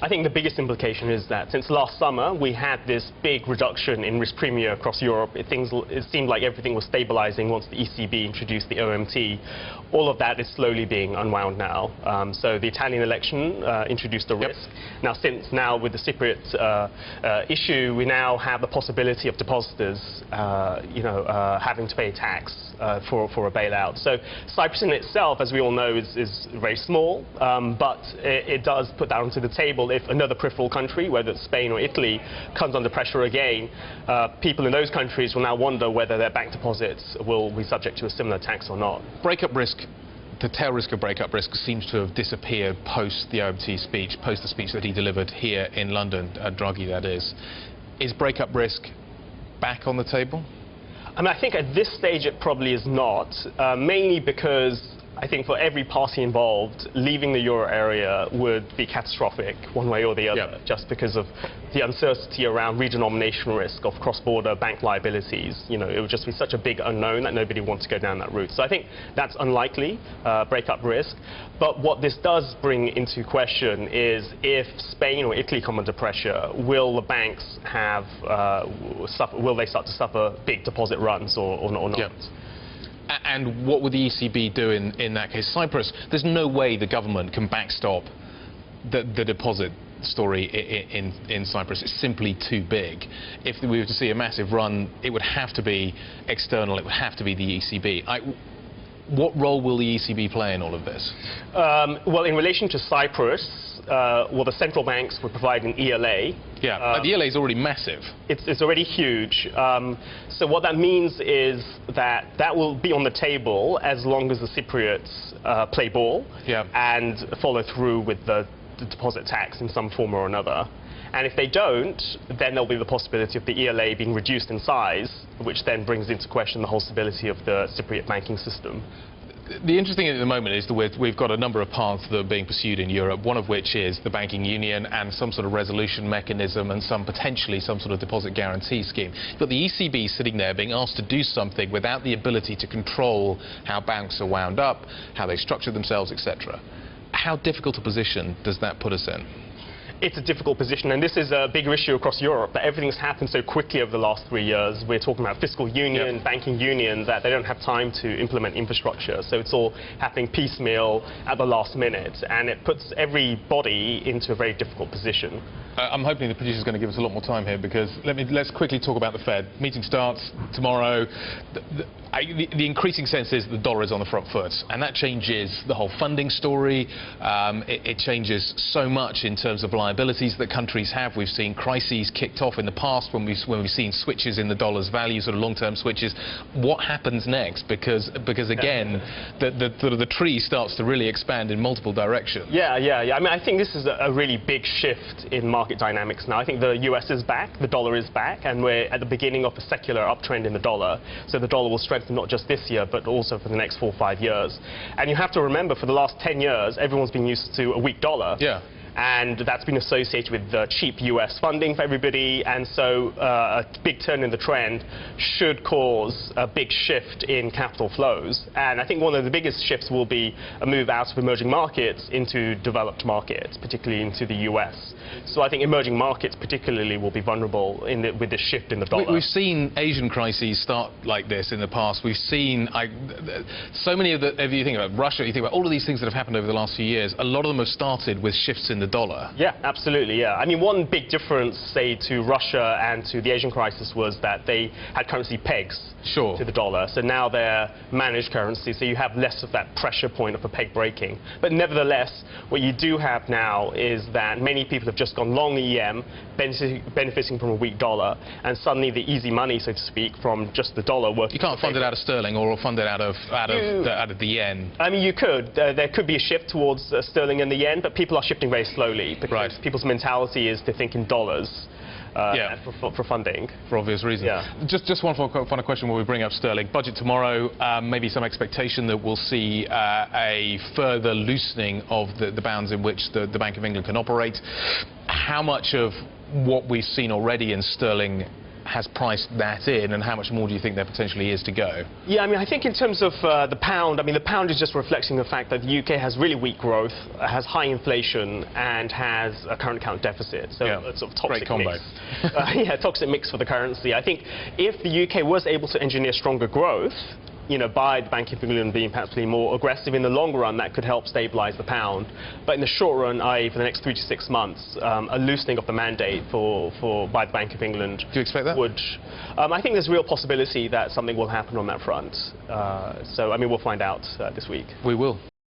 I think the biggest implication is that since last summer, we had this big reduction in risk premia across Europe. It seemed like everything was stabilizing once the ECB introduced the OMT. All of that is slowly being unwound now. So the Italian election introduced a risk. Now, with the Cypriot issue, we now have the possibility of depositors, having to pay tax for a bailout. So Cyprus in itself, as we all know, is very small, but it does put that onto the table if another peripheral country, whether it's Spain or Italy, comes under pressure again. People in those countries will now wonder whether their bank deposits will be subject to a similar tax or not. Breakup risk. The tail risk of breakup risk seems to have disappeared post the OMT speech, post the speech that he delivered here in London, Draghi that is. Is breakup risk back on the table? I mean, I think at this stage it probably is not, mainly because I think for every party involved, leaving the euro area would be catastrophic one way or the other, just because of the uncertainty around redenomination risk of cross-border bank liabilities. It would just be such a big unknown that nobody wants to go down that route. So I think that's unlikely, breakup risk. But what this does bring into question is if Spain or Italy come under pressure, will the banks will they start to suffer big deposit runs or not? Yep. And what would the ECB do in that case? Cyprus, there's no way the government can backstop the deposit story in Cyprus. It's simply too big. If we were to see a massive run, it would have to be external, it would have to be the ECB. What role will the ECB play in all of this? Well, in relation to Cyprus, the central banks would provide an ELA. Yeah, the ELA is already massive. It's already huge. So what that means is that will be on the table as long as the Cypriots play ball and follow through with the deposit tax in some form or another. And if they don't, then there'll be the possibility of the ELA being reduced in size, which then brings into question the whole stability of the Cypriot banking system. The interesting thing at the moment is that we've got a number of paths that are being pursued in Europe, one of which is the banking union and some sort of resolution mechanism and potentially some sort of deposit guarantee scheme. You've got the ECB sitting there being asked to do something without the ability to control how banks are wound up, how they structure themselves, etc. How difficult a position does that put us in? It's a difficult position, and this is a bigger issue across Europe. But everything's happened so quickly over the last 3 years. We're talking about fiscal union, banking union, that they don't have time to implement infrastructure. So it's all happening piecemeal at the last minute, and it puts everybody into a very difficult position. I'm hoping the producer's going to give us a lot more time here, because let's quickly talk about the Fed. Meeting starts tomorrow. The increasing sense is the dollar is on the front foot, and that changes the whole funding story. It changes so much in terms of liabilities that countries have. We've seen crises kicked off in the past when we've seen switches in the dollar's value, sort of long-term switches. What happens next? Because again, the tree starts to really expand in multiple directions. Yeah. I mean, I think this is a really big shift in market dynamics now. I think the US is back, the dollar is back, and we're at the beginning of a secular uptrend in the dollar. So the dollar will strengthen not just this year, but also for the next 4 or 5 years. And you have to remember, for the last 10 years, everyone's been used to a weak dollar. Yeah. And that's been associated with cheap US funding for everybody, and so a big turn in the trend should cause a big shift in capital flows. And I think one of the biggest shifts will be a move out of emerging markets into developed markets, particularly into the US. So I think emerging markets particularly will be vulnerable with this shift in the dollar. We've seen Asian crises start like this in the past. We've seen so many of if you think about Russia, you think about all of these things that have happened over the last few years, a lot of them have started with shifts in the dollar. Yeah, absolutely, yeah. I mean, one big difference, say, to Russia and to the Asian crisis was that they had currency pegs to the dollar. So now they're managed currency, so you have less of that pressure point of a peg breaking. But nevertheless, what you do have now is that many people have just gone long EM, benefiting from a weak dollar, and suddenly the easy money, so to speak, from just the dollar working. You can't fund it out of sterling or fund it out of the yen. I mean, you could. There could be a shift towards sterling and the yen, but people are shifting very slowly because people's mentality is to think in dollars. For funding. For obvious reasons. Yeah. Just one final question while we bring up sterling. Budget tomorrow, maybe some expectation that we'll see a further loosening of the bounds in which the Bank of England can operate. How much of what we've seen already in sterling has priced that in, and how much more do you think there potentially is to go? Yeah, I mean, I think in terms of the pound, I mean, the pound is just reflecting the fact that the UK has really weak growth, has high inflation, and has a current account deficit. So a sort of toxic combo. mix. Yeah, toxic mix for the currency. I think if the UK was able to engineer stronger growth, you know, by the Bank of England being perhaps more aggressive in the long run, that could help stabilise the pound. But in the short run, i.e. for the next 3 to 6 months, a loosening of the mandate by the Bank of England. Do you expect that? Would, I think there's a real possibility that something will happen on that front. So, I mean, we'll find out this week. We will.